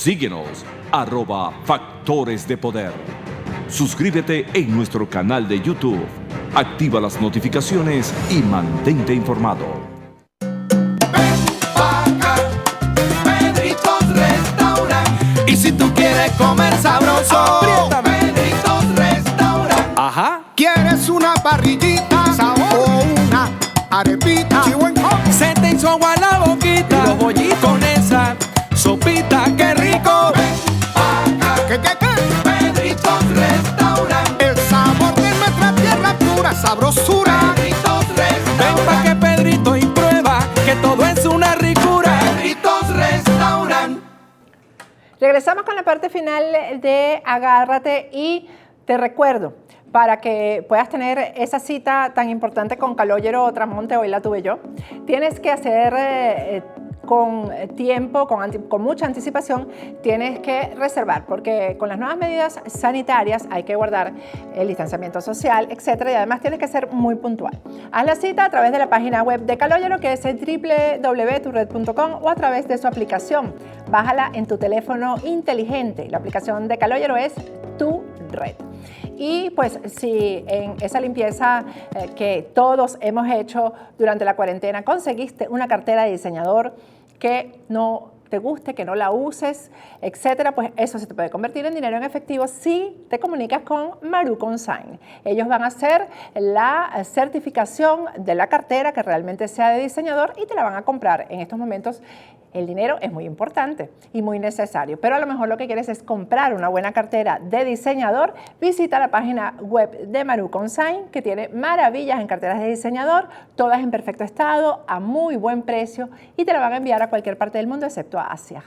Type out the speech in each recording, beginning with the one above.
Síguenos, @Factores de Poder. Suscríbete en nuestro canal de YouTube, activa las notificaciones y mantente informado. Ven pa' acá, Pedritos Restaurant. Y si tú quieres comer sabroso, apriétame. Pedritos Restaurant. Ajá. ¿Quieres una parrillita o una arepita? Se te hizo agua la boquita. Y los bollitos con esa sopita, qué rico. Ven pa' acá, ¿qué? Pedritos Restaurant. El sabor de nuestra tierra pura, sabrosura. Pedritos Ven pa' Restaurant. que Pedrito y prueba que todo es una ricura. Pedritos Restaurant. Regresamos con la parte final de Agárrate y te recuerdo, para que puedas tener esa cita tan importante con Calogero Tramonte, hoy la tuve yo, tienes que hacer con tiempo, con mucha anticipación, tienes que reservar, porque con las nuevas medidas sanitarias hay que guardar el distanciamiento social, etcétera, y además tienes que ser muy puntual. Haz la cita a través de la página web de Calogero, que es www.tured.com, o a través de su aplicación. Bájala en tu teléfono inteligente. La aplicación de Calogero es Tu Red. Y pues si en esa limpieza que todos hemos hecho durante la cuarentena conseguiste una cartera de diseñador que no te guste, que no la uses, etcétera, pues eso se te puede convertir en dinero en efectivo si te comunicas con Maru Consign. Ellos van a hacer la certificación de la cartera que realmente sea de diseñador y te la van a comprar. En estos momentos el dinero es muy importante y muy necesario, pero a lo mejor lo que quieres es comprar una buena cartera de diseñador. Visita la página web de Maru Consign, que tiene maravillas en carteras de diseñador, todas en perfecto estado, a muy buen precio, y te la van a enviar a cualquier parte del mundo excepto a Asia.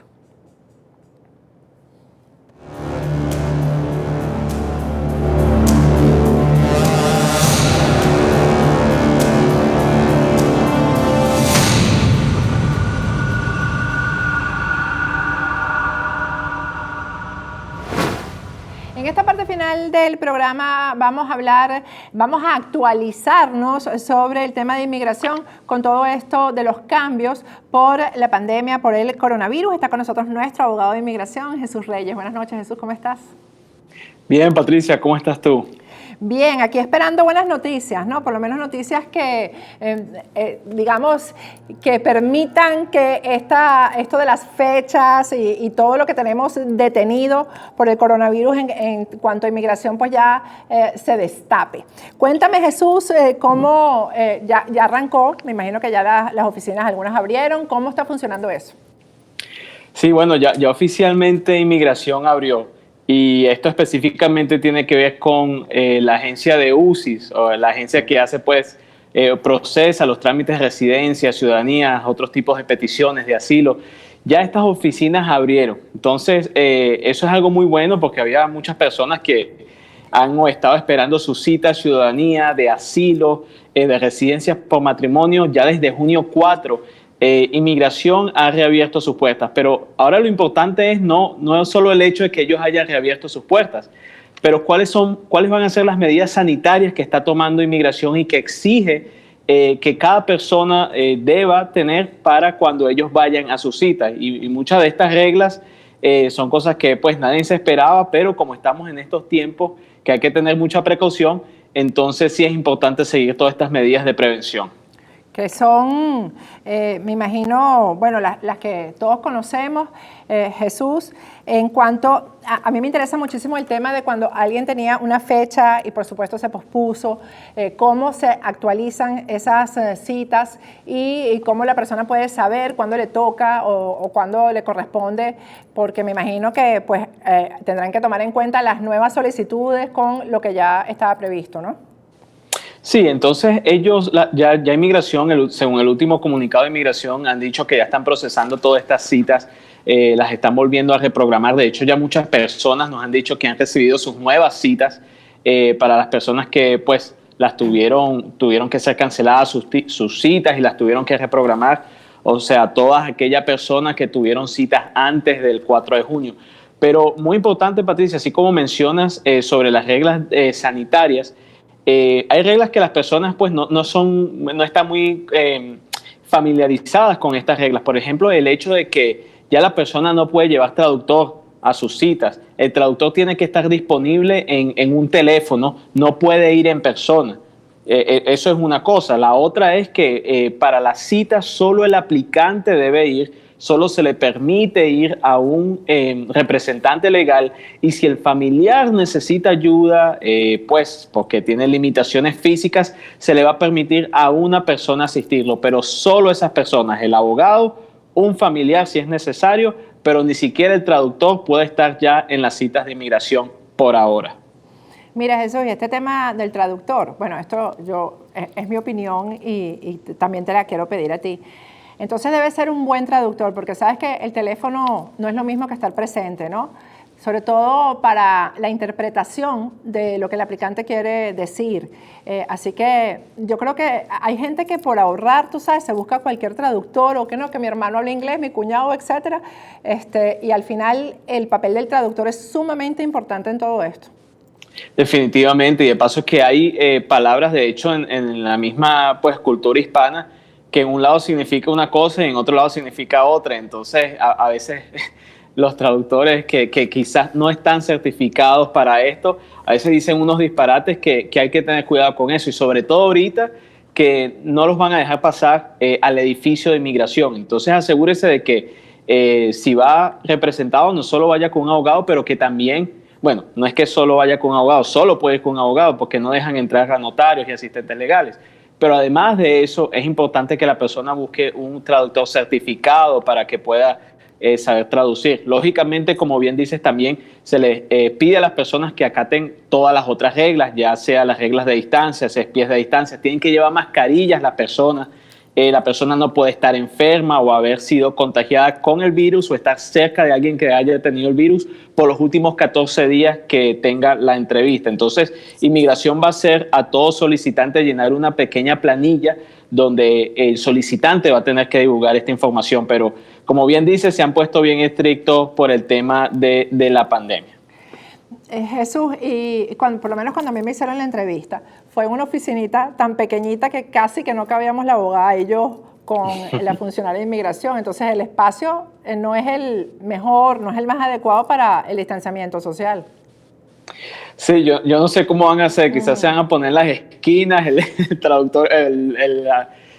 En esta parte final del programa vamos a actualizarnos sobre el tema de inmigración con todo esto de los cambios por la pandemia, por el coronavirus. Está con nosotros nuestro abogado de inmigración, Jesús Reyes. Buenas noches, Jesús, ¿cómo estás? Bien, Patricia, ¿cómo estás tú? Bien, aquí esperando buenas noticias, ¿no? Por lo menos noticias que, digamos, que permitan que esto de las fechas y todo lo que tenemos detenido por el coronavirus en cuanto a inmigración, pues ya se destape. Cuéntame, Jesús, cómo ya arrancó, me imagino que ya las oficinas algunas abrieron, ¿cómo está funcionando eso? Sí, bueno, ya oficialmente inmigración abrió. Y esto específicamente tiene que ver con la agencia de UCIS, o la agencia que hace, procesa los trámites de residencia, ciudadanía, otros tipos de peticiones de asilo. Ya estas oficinas abrieron. Entonces, eso es algo muy bueno porque había muchas personas que han estado esperando su cita de ciudadanía, de asilo, de residencia por matrimonio, ya desde junio 4. Inmigración ha reabierto sus puertas, pero ahora lo importante es no solo el hecho de que ellos hayan reabierto sus puertas, pero cuáles van a ser las medidas sanitarias que está tomando inmigración y que exige que cada persona deba tener para cuando ellos vayan a su cita. Y muchas de estas reglas son cosas que pues nadie se esperaba, pero como estamos en estos tiempos que hay que tener mucha precaución, entonces sí es importante seguir todas estas medidas de prevención. Que son, me imagino, bueno, las que todos conocemos, Jesús. En cuanto, a mí me interesa muchísimo el tema de cuando alguien tenía una fecha y por supuesto se pospuso, cómo se actualizan esas citas y cómo la persona puede saber cuándo le toca o cuándo le corresponde, porque me imagino que pues tendrán que tomar en cuenta las nuevas solicitudes con lo que ya estaba previsto, ¿no? Sí, entonces ellos, ya inmigración, según el último comunicado de inmigración, han dicho que ya están procesando todas estas citas, las están volviendo a reprogramar. De hecho, ya muchas personas nos han dicho que han recibido sus nuevas citas para las personas que pues las tuvieron que ser canceladas sus citas y las tuvieron que reprogramar. O sea, todas aquellas personas que tuvieron citas antes del 4 de junio. Pero muy importante, Patricia, así como mencionas sobre las reglas sanitarias, hay reglas que las personas pues no están muy familiarizadas con estas reglas. Por ejemplo, el hecho de que ya la persona no puede llevar traductor a sus citas. El traductor tiene que estar disponible en un teléfono, no puede ir en persona. Eso es una cosa. La otra es que para las citas solo el aplicante debe ir, solo se le permite ir a un representante legal, y si el familiar necesita ayuda, pues porque tiene limitaciones físicas, se le va a permitir a una persona asistirlo, pero solo esas personas, el abogado, un familiar si es necesario, pero ni siquiera el traductor puede estar ya en las citas de inmigración por ahora. Mira, Jesús, y este tema del traductor, bueno, esto es mi opinión y también te la quiero pedir a ti. Entonces debe ser un buen traductor, porque sabes que el teléfono no es lo mismo que estar presente, ¿no? Sobre todo para la interpretación de lo que el aplicante quiere decir. Así que yo creo que hay gente que por ahorrar, tú sabes, se busca cualquier traductor, o que no, que mi hermano habla inglés, mi cuñado, etcétera. Y al final el papel del traductor es sumamente importante en todo esto. Definitivamente, y de paso es que hay palabras, de hecho, en la misma pues, cultura hispana, que en un lado significa una cosa y en otro lado significa otra. Entonces, a veces los traductores que quizás no están certificados para esto, a veces dicen unos disparates que hay que tener cuidado con eso, y sobre todo ahorita que no los van a dejar pasar al edificio de inmigración. Entonces, asegúrese de que si va representado, no solo vaya con un abogado, pero que también, bueno, no es que solo vaya con un abogado, solo puede ir con un abogado, porque no dejan entrar a notarios y asistentes legales. Pero además de eso, es importante que la persona busque un traductor certificado para que pueda saber traducir. Lógicamente, como bien dices, también se les pide a las personas que acaten todas las otras reglas, ya sea las reglas de distancia, 6 pies de distancia. Tienen que llevar mascarillas las personas. La persona no puede estar enferma o haber sido contagiada con el virus, o estar cerca de alguien que haya tenido el virus por los últimos 14 días que tenga la entrevista. Entonces, inmigración va a hacer a todo solicitante llenar una pequeña planilla donde el solicitante va a tener que divulgar esta información. Pero, como bien dice, se han puesto bien estrictos por el tema de la pandemia. Jesús, y por lo menos cuando a mí me hicieron la entrevista, fue en una oficinita tan pequeñita que casi que no cabíamos la abogada y yo con la funcionaria de inmigración. Entonces el espacio no es el mejor, no es el más adecuado para el distanciamiento social. Sí, yo no sé cómo van a hacer, quizás se van a poner las esquinas, el traductor, el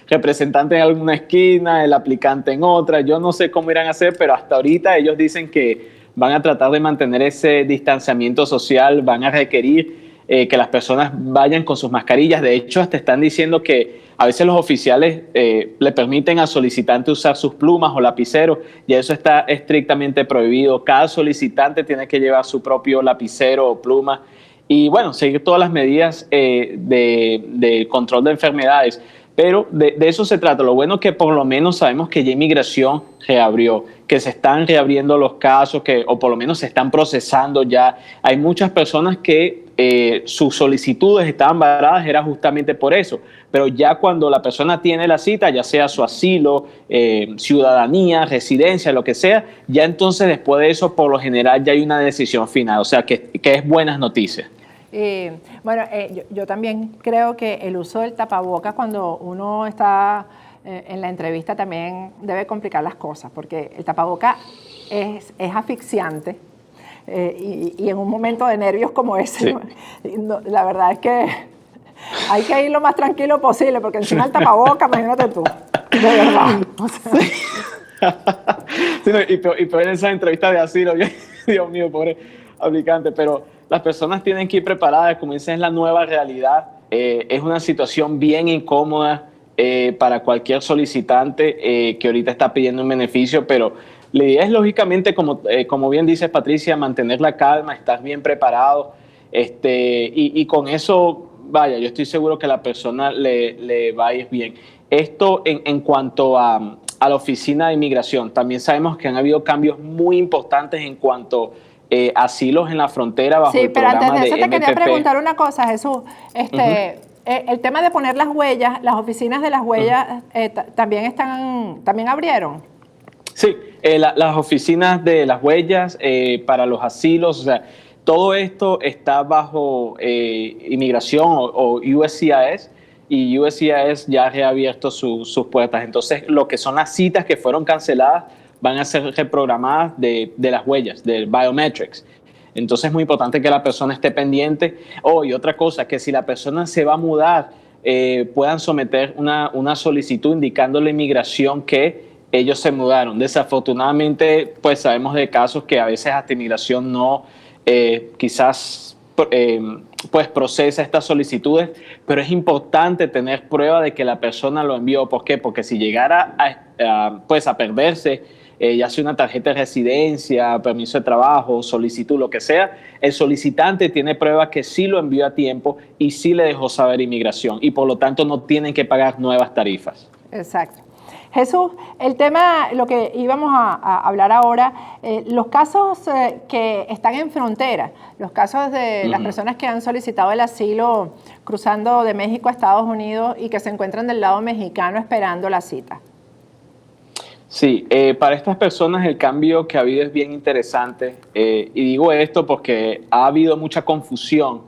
representante en alguna esquina, el aplicante en otra. Yo no sé cómo irán a hacer, pero hasta ahorita ellos dicen que van a tratar de mantener ese distanciamiento social, van a requerir que las personas vayan con sus mascarillas. De hecho, hasta están diciendo que a veces los oficiales le permiten al solicitante usar sus plumas o lapiceros, y eso está estrictamente prohibido. Cada solicitante tiene que llevar su propio lapicero o pluma y, bueno, seguir todas las medidas de control de enfermedades. Pero de eso se trata. Lo bueno es que por lo menos sabemos que ya inmigración reabrió, que se están reabriendo los casos, o por lo menos se están procesando ya. Hay muchas personas que sus solicitudes estaban varadas, era justamente por eso. Pero ya cuando la persona tiene la cita, ya sea su asilo, ciudadanía, residencia, lo que sea, ya entonces después de eso, por lo general, ya hay una decisión final. O sea, que es buenas noticias. Yo también creo que el uso del tapabocas cuando uno está en la entrevista también debe complicar las cosas, porque el tapabocas es asfixiante y en un momento de nervios como ese, sí. La verdad es que hay que ir lo más tranquilo posible, porque encima el tapabocas, imagínate tú, de verdad. O sea. Sí, no, y peor en esa entrevista de asilo, Dios mío, pobre aplicante, pero las personas tienen que ir preparadas. Como dicen, es la nueva realidad. Es una situación bien incómoda para cualquier solicitante que ahorita está pidiendo un beneficio, pero la idea es, lógicamente, como bien dice Patricia, mantener la calma, estar bien preparado, y con eso, vaya, yo estoy seguro que a la persona le va a ir bien. Esto en cuanto a la oficina de inmigración. También sabemos que han habido cambios muy importantes en cuanto asilos en la frontera bajo el programa de MPP. Sí, pero antes de eso te quería preguntar una cosa, Jesús. El tema de poner las huellas, las oficinas de las huellas también abrieron. Sí, las oficinas de las huellas para los asilos, o sea, todo esto está bajo inmigración o USCIS, y USCIS ya ha reabierto sus puertas. Entonces, lo que son las citas que fueron canceladas van a ser reprogramadas de las huellas, del biometrics. Entonces es muy importante que la persona esté pendiente. Y otra cosa, que si la persona se va a mudar, puedan someter una solicitud indicando a la inmigración que ellos se mudaron. Desafortunadamente, pues sabemos de casos que a veces hasta inmigración no quizás pues procesa estas solicitudes, pero es importante tener prueba de que la persona lo envió. ¿Por qué? Porque si llegara a perderse, ya sea una tarjeta de residencia, permiso de trabajo, solicitud, lo que sea, el solicitante tiene prueba que sí lo envió a tiempo y sí le dejó saber inmigración, y por lo tanto no tienen que pagar nuevas tarifas. Exacto. Jesús, el tema, lo que íbamos a hablar ahora, los casos que están en frontera, los casos de las personas que han solicitado el asilo cruzando de México a Estados Unidos y que se encuentran del lado mexicano esperando la cita. Sí, para estas personas el cambio que ha habido es bien interesante, y digo esto porque ha habido mucha confusión,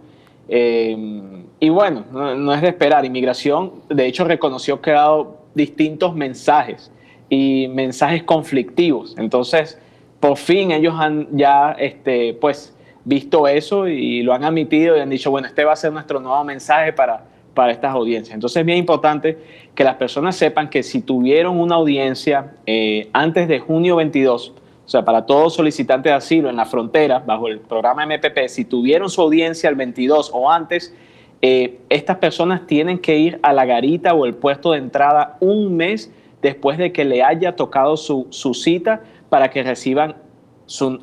y bueno, no es de esperar. Inmigración, de hecho, reconoció que ha dado distintos mensajes y mensajes conflictivos. Entonces, por fin ellos han ya pues visto eso y lo han admitido y han dicho, bueno, este va a ser nuestro nuevo mensaje para estas audiencias. Entonces es bien importante que las personas sepan que si tuvieron una audiencia antes de junio 22, o sea, para todos solicitantes de asilo en la frontera, bajo el programa MPP, si tuvieron su audiencia el 22 o antes, estas personas tienen que ir a la garita o el puesto de entrada un mes después de que le haya tocado su cita para que reciban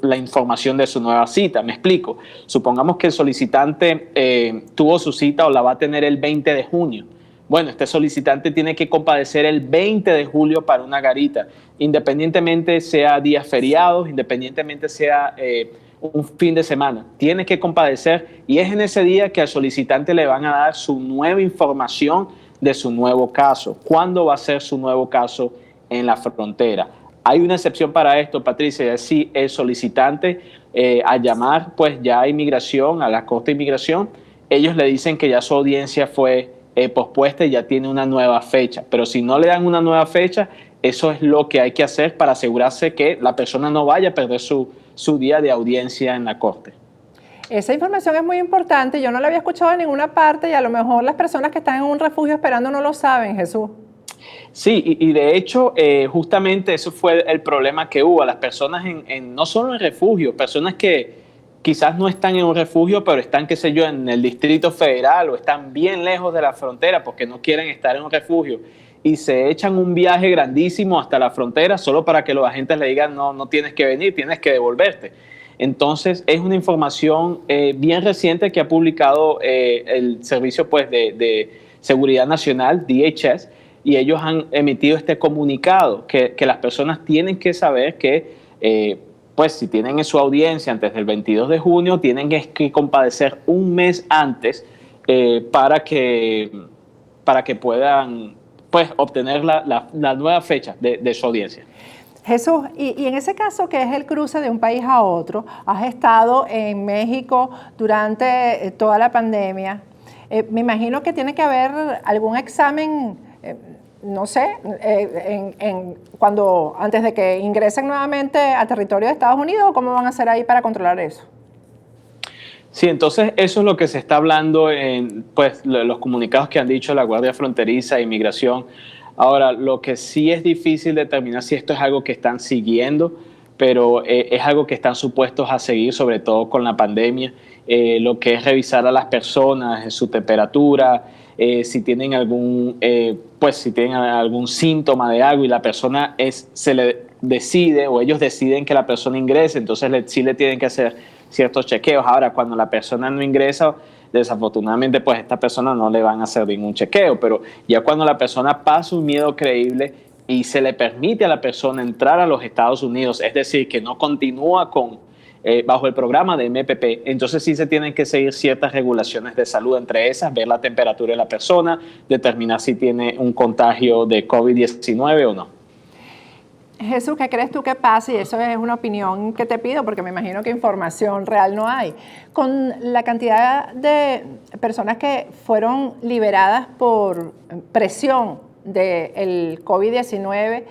la información de su nueva cita. Me explico. Supongamos que el solicitante tuvo su cita o la va a tener el 20 de junio. Bueno, este solicitante tiene que comparecer el 20 de julio para una garita, independientemente sea días feriados, independientemente sea un fin de semana. Tiene que comparecer y es en ese día que al solicitante le van a dar su nueva información de su nuevo caso. ¿Cuándo va a ser su nuevo caso en la frontera? Hay una excepción para esto, Patricia, es si el solicitante al llamar pues ya a inmigración, a la Corte de Inmigración, ellos le dicen que ya su audiencia fue pospuesta y ya tiene una nueva fecha. Pero si no le dan una nueva fecha, eso es lo que hay que hacer para asegurarse que la persona no vaya a perder su día de audiencia en la Corte. Esa información es muy importante, yo no la había escuchado en ninguna parte y a lo mejor las personas que están en un refugio esperando no lo saben, Jesús. Sí, y de hecho, justamente eso fue el problema que hubo. Las personas no solo en refugio, personas que quizás no están en un refugio, pero están, qué sé yo, en el Distrito Federal o están bien lejos de la frontera porque no quieren estar en un refugio y se echan un viaje grandísimo hasta la frontera solo para que los agentes le digan no tienes que venir, tienes que devolverte. Entonces, es una información bien reciente que ha publicado el Servicio pues, de Seguridad Nacional, DHS, y ellos han emitido este comunicado que las personas tienen que saber que pues si tienen en su audiencia antes del 22 de junio, tienen que comparecer un mes antes para que puedan pues, obtener la nueva fecha de su audiencia. Jesús, y en ese caso que es el cruce de un país a otro, has estado en México durante toda la pandemia, me imagino que tiene que haber algún examen, no sé, antes de que ingresen nuevamente a territorio de Estados Unidos, ¿o cómo van a hacer ahí para controlar eso? Sí, entonces eso es lo que se está hablando en pues, los comunicados que han dicho la Guardia Fronteriza e Inmigración. Ahora, lo que sí es difícil determinar si esto es algo que están siguiendo, pero es algo que están supuestos a seguir, sobre todo con la pandemia, lo que es revisar a las personas, su temperatura, si tienen algún síntoma de algo y la persona se le decide o ellos deciden que la persona ingrese, entonces sí le tienen que hacer ciertos chequeos. Ahora, cuando la persona no ingresa, desafortunadamente, pues a esta persona no le van a hacer ningún chequeo, pero ya cuando la persona pasa un miedo creíble y se le permite a la persona entrar a los Estados Unidos, es decir, que no continúa bajo el programa de MPP, entonces sí se tienen que seguir ciertas regulaciones de salud, entre esas, ver la temperatura de la persona, determinar si tiene un contagio de COVID-19 o no. Jesús, ¿qué crees tú que pasa? Y eso es una opinión que te pido porque me imagino que información real no hay. Con la cantidad de personas que fueron liberadas por presión del COVID-19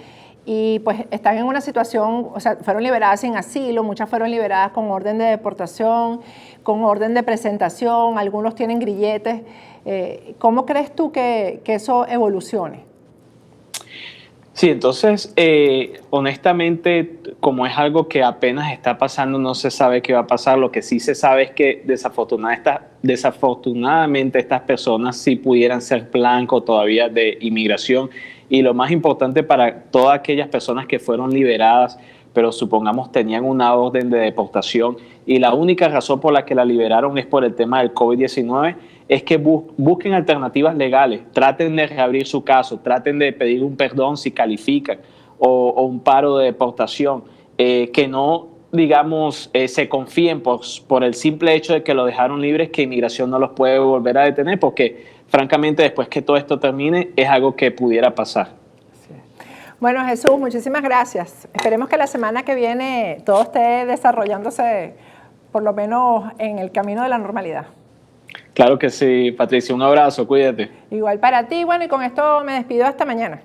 y pues están en una situación, o sea, fueron liberadas sin asilo, muchas fueron liberadas con orden de deportación, con orden de presentación, algunos tienen grilletes. ¿Cómo crees tú que eso evolucione? Sí, entonces, honestamente, como es algo que apenas está pasando, no se sabe qué va a pasar. Lo que sí se sabe es que desafortunadamente estas personas sí pudieran ser blanco todavía de inmigración. Y lo más importante para todas aquellas personas que fueron liberadas, pero supongamos tenían una orden de deportación y la única razón por la que la liberaron es por el tema del COVID-19, es que busquen alternativas legales, traten de reabrir su caso, traten de pedir un perdón si califican o un paro de deportación, que no, digamos, se confíen por el simple hecho de que lo dejaron libres, que inmigración no los puede volver a detener, porque francamente después que todo esto termine es algo que pudiera pasar. Bueno, Jesús, muchísimas gracias. Esperemos que la semana que viene todo esté desarrollándose por lo menos en el camino de la normalidad. Claro que sí, Patricia, un abrazo, cuídate. Igual para ti, bueno, y con esto me despido hasta mañana.